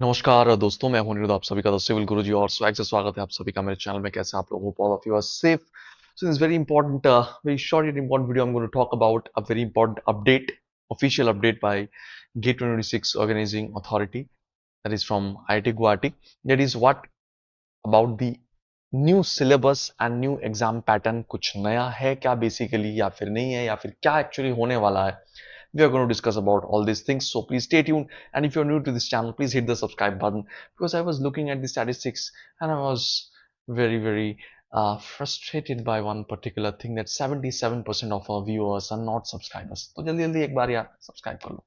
नमस्कार दोस्तों, मैं हूं निरुद्ध, आप सभी का द सिविल गुरुजी और स्वैग से स्वागत है आप सभी का मेरे चैनल में। कैसे आप लोग? Hope all of you are safe. So this is very important, very short yet important video. I'm going to talk about a very important update, official update by Gate 2026 Organizing Authority, that is from IIT Guwahati. That is what about the new syllabus and new exam pattern. कुछ नया है क्या basically, या फिर नहीं है, या फिर क्या एक्चुअली होने वाला है? We are going to discuss about all these things, so please stay tuned. And if you're new to this channel, please hit the subscribe button, because I was looking at the statistics and I was very frustrated by one particular thing, that 77% of our viewers are not subscribers. तो जल्दी जल्दी एक बार यार subscribe कर लो।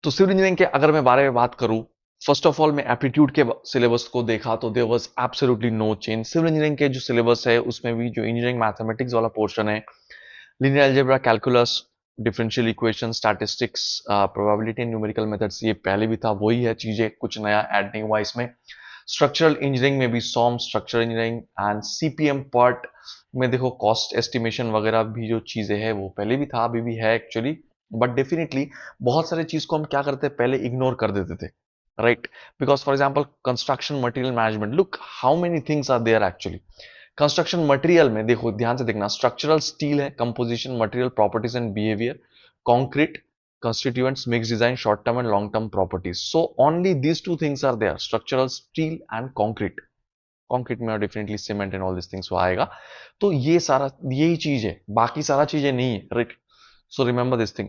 तो civil engineering के अगर मैं बारे में बात करूं, फर्स्ट ऑफ ऑल मैं एप्टीट्यूड के सिलेबस को देखा तो there was absolutely no change. Civil engineering के जो सिलेबस है उसमें भी जो इंजीनियरिंग मैथमेटिक्स वाला पोर्शन है, linear algebra, calculus, differential equation, statistics, probability and numerical methods, ये पहले भी था, वही है चीजें, कुछ नया ऐड नहीं हुआ इसमें। स्ट्रक्चरल इंजीनियरिंग में भी some, structural engineering and CPM part में देखो कॉस्ट एस्टिमेशन वगैरह भी जो चीजें हैं वो पहले भी था, अभी भी है एक्चुअली। बट डेफिनेटली बहुत सारे चीज को हम क्या करते हैं, पहले इग्नोर कर देते थे, right? Because for example construction material management, look how many things are there actually. Construction material में देखो, ध्यान से देखना, स्ट्रक्चरल स्टील है, composition, material properties and behaviour, concrete, constituents, mixed design, short term and long term properties. So only these two things are there, structural steel and concrete. Concrete में और definitely cement and all this things वो आएगा। तो ये सारा यही चीज है, बाकी सारा चीजें नहीं है, right? So remember this thing,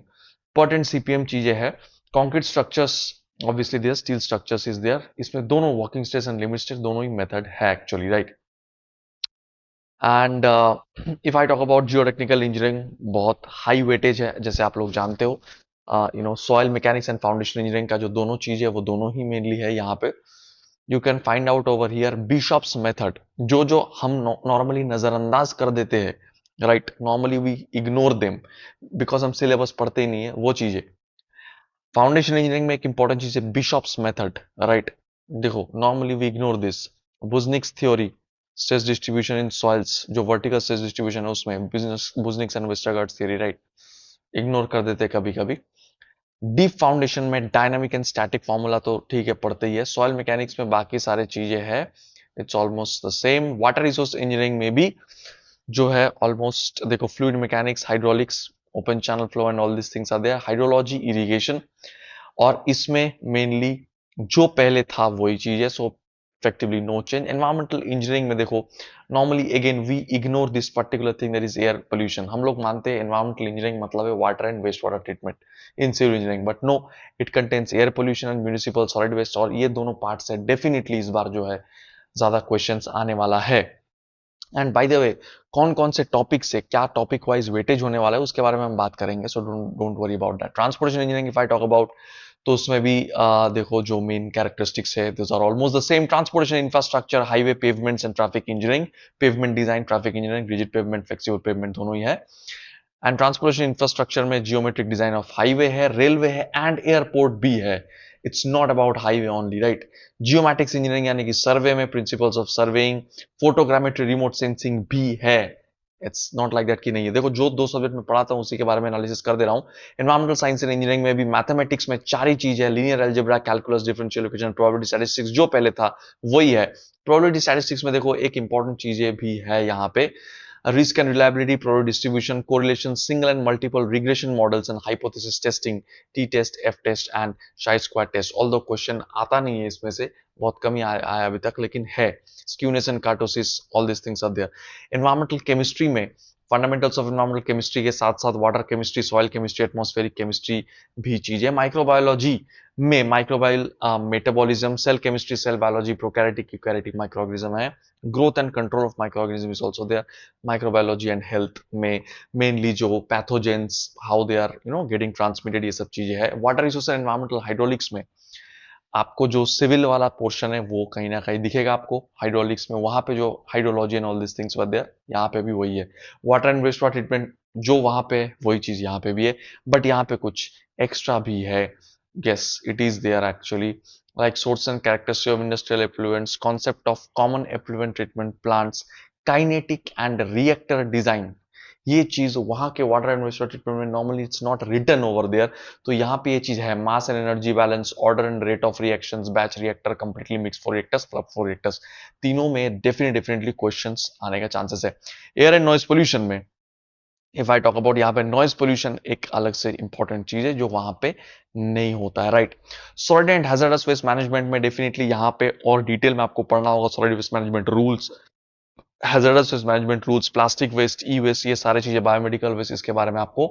PERT and CPM चीजें है। Concrete structures obviously there, steel structures is there, इसमें दोनों working stress and limit stress दोनों ही मेथड है actually, right? And if I talk about geotechnical engineering, बहुत high weightage है जैसे आप लोग जानते हो। Soil mechanics and foundation engineering का जो दोनों चीज है वो दोनों ही मेनली है यहाँ पे। You can find out over here bishop's method, जो जो हम नॉर्मली नजरअंदाज कर देते हैं, right? Normally we ignore them because हम सिलेबस पढ़ते ही नहीं है वो चीजें। फाउंडेशन इंजीनियरिंग में एक इंपॉर्टेंट चीज है बिशॉप्स मेथड, राइट? देखो normally we ignore this. Boussinesq theory, stress distribution in soils, जो वर्टिकल स्ट्रेस डिस्ट्रीब्यूशन है उसमें business Boussinesq and Westergaard theory, right? Ignore कर देते कभी कभी। डीप फाउंडेशन में डायनामिक एंड स्टैटिक फॉर्मूला तो ठीक है, पढ़ते ही है। सॉइल मैकेनिक्स में बाकी सारे चीजें हैं, it's almost the same. Water resource engineering में भी जो है ऑलमोस्ट देखो, fluid mechanics, hydraulics, open channel flow and all this things are there, hydrology, irrigation, और इसमें मेनली जो पहले था वही चीज है, so effectively no change. Environmental engineering में देखो, normally again we ignore this particular thing, that is air pollution. हम लोग मानते हैं एनवायरमेंटल इंजीनियरिंग मतलब है water and waste water treatment in civil engineering, but no, it contains air pollution and municipal solid waste, और ये दोनों parts है। डेफिनेटली इस बार जो है ज्यादा क्वेश्चंस आने वाला है। एंड बाय द वे, कौन कौन से टॉपिक से क्या टॉपिक वाइज वेटेज होने वाला है उसके बारे में हम बात करेंगे, so don't worry about that. Transportation engineering if I talk about, तो उसमें भी देखो जो मेन कैरेक्टरिस्टिक्स है, those are almost the same. Transportation infrastructure, highway, pavements and traffic engineering, pavement design, traffic engineering, rigid pavement, flexible pavement, दोनों ही है। And transportation infrastructure में जियोमेट्रिक डिजाइन ऑफ हाईवे है, रेलवे है एंड एयरपोर्ट भी है। It's not about highway only, right? Geomatics engineering यानी कि सर्वे में principles of surveying, photogrammetry, remote sensing भी है। इट्स नॉट लाइक दैट कि नहीं है। देखो जो दो सब्जेक्ट में पढ़ाता हूं उसी के बारे में एनालिसिस कर दे रहा हूं। एनवायरमेंटल साइंस एंड इंजीनियरिंग में भी मैथमेटिक्स में चार ही चीज है, linear algebra, calculus, differential equation, probability statistics, जो पहले था वही है। प्रोबेबिलिटी स्टैटिस्टिक्स में देखो एक इंपॉर्टेंट चीजें भी है यहाँ पे, risk and reliability, probability distribution, correlation, single and multiple regression models and hypothesis testing, t-test, f-test and chi-square test. Although question आता नहीं है इसमें से, बहुत कम ही आया अभी तक, लेकिन है। Skewness and kurtosis, all these things are there. Environmental chemistry में फंडामेंटल्स ऑफ एनवायरमेंटल केमिस्ट्री के साथ साथ water chemistry, soil chemistry, atmospheric chemistry भी चीज है। माइक्रोबायोलॉजी में microbial metabolism, cell chemistry, cell biology, prokaryotic, eukaryotic microorganism है। Growth and control of microorganism is also there. Microbiology and health में mainly जो pathogens, how they are getting transmitted, ये सब चीजें है। Water resource and environmental hydraulics में आपको जो सिविल वाला पोर्शन है वो कहीं ना कहीं दिखेगा आपको हाइड्रोलिक्स में, वहां पे जो hydrology and all this things were there, यहाँ पे भी वही है। Water and waste water treatment जो वहां पे वही चीज यहाँ पे भी है, बट यहाँ पे कुछ एक्स्ट्रा भी है। yes, it is there actually, like source and characteristic of industrial effluents, concept of common effluent treatment plants, kinetic and reactor design, ये चीज वहां के water and waste water treatment में normally it's not written over there, तो यहाँ पे ये चीज है, mass and energy balance, order and rate of reactions, batch reactor, completely mix flow reactors, plug flow reactors, तीनों में डेफिनेटली क्वेश्चंस आने का चांसेस है। एयर एंड नॉइज पोल्यूशन में इफ आई टॉक अबाउट, यहाँ पे नॉइज पोल्यूशन एक अलग से इंपॉर्टेंट चीज है जो वहां पे नहीं होता है, right. Solid and hazardous waste management में डेफिनेटली यहाँ पे और डिटेल में आपको पढ़ना होगा, solid waste management rules, hazardous waste management rules, plastic waste, e waste, ये सारी चीजें, बायोमेडिकल वेस्ट, इसके बारे में आपको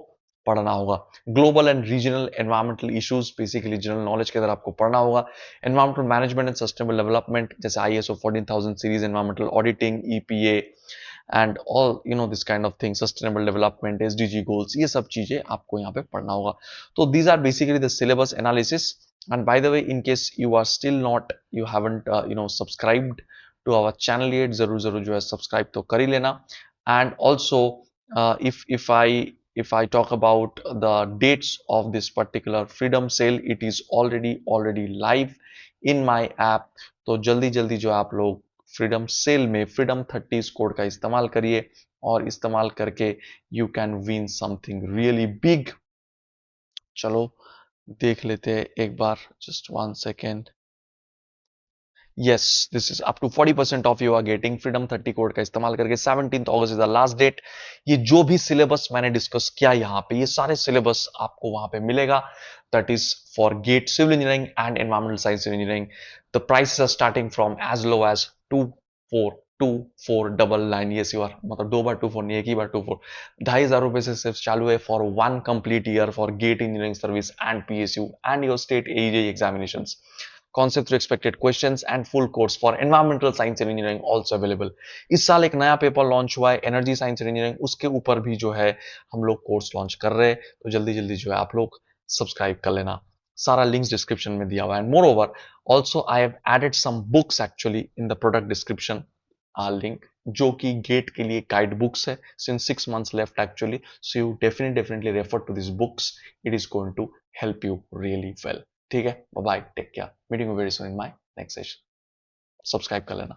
पढ़ना होगा। Global and regional environmental issues, basically general knowledge के अंदर आपको पढ़ना होगा। Environmental management and sustainable development, जैसे ISO 14000 series, environmental auditing, EPA and all this kind of thing, sustainable development, SDG goals, ये सब चीजें आपको यहाँ पे पढ़ना होगा। तो these are basically the syllabus analysis. And by the way, in case you are still not, you haven't subscribed to our channel yet, जरूर जरूर जो है सब्सक्राइब तो कर ही लेना। And also if I talk about the dates of this particular freedom sale, it is already live in my app। तो जल्दी जल्दी जो आप लोग फ्रीडम सेल में फ्रीडम 30 कोड का इस्तेमाल करिए, और इस्तेमाल करके you can win something really big. चलो देख लेते हैं एक बार, just 1 second. yes, this is up to 40% off you are getting freedom 30 code का इस्तेमाल करके। 17 अगस्त इज द लास्ट डेट। ये जो भी सिलेबस मैंने डिस्कस किया यहाँ पे, ये सारे सिलेबस आपको वहां पे मिलेगा। That is for GATE civil engineering and environmental science engineering. The price are starting from as low as 2499। Yes you are, मतलब 2 बार 24 नहीं, एक ही बार 24। 2500 से सिर्फ चालू है for 1 complete year for GATE engineering service and PSU and your state AEJ examinations. concept through expected questions and full course for environmental science and engineering also available। इस साल एक नया पेपर लॉन्च हुआ है एनर्जी साइंस एंड इंजीनियरिंग, उसके ऊपर भी जो है हम लोग कोर्स लॉन्च कर रहे हैं, तो जल्दी जल्दी जो है आप लोग सब्सक्राइब कर लेना। सारा लिंक्स डिस्क्रिप्शन में दिया हुआ है। Moreover also I have added some books actually in the product description link, जो कि गेट के लिए गाइड बुक्स है, since 6 months left actually, so you definitely refer to this books, it is going to help you really well. ठीक है, bye bye, take care, meeting you very soon in my next session. Subscribe कर लेना।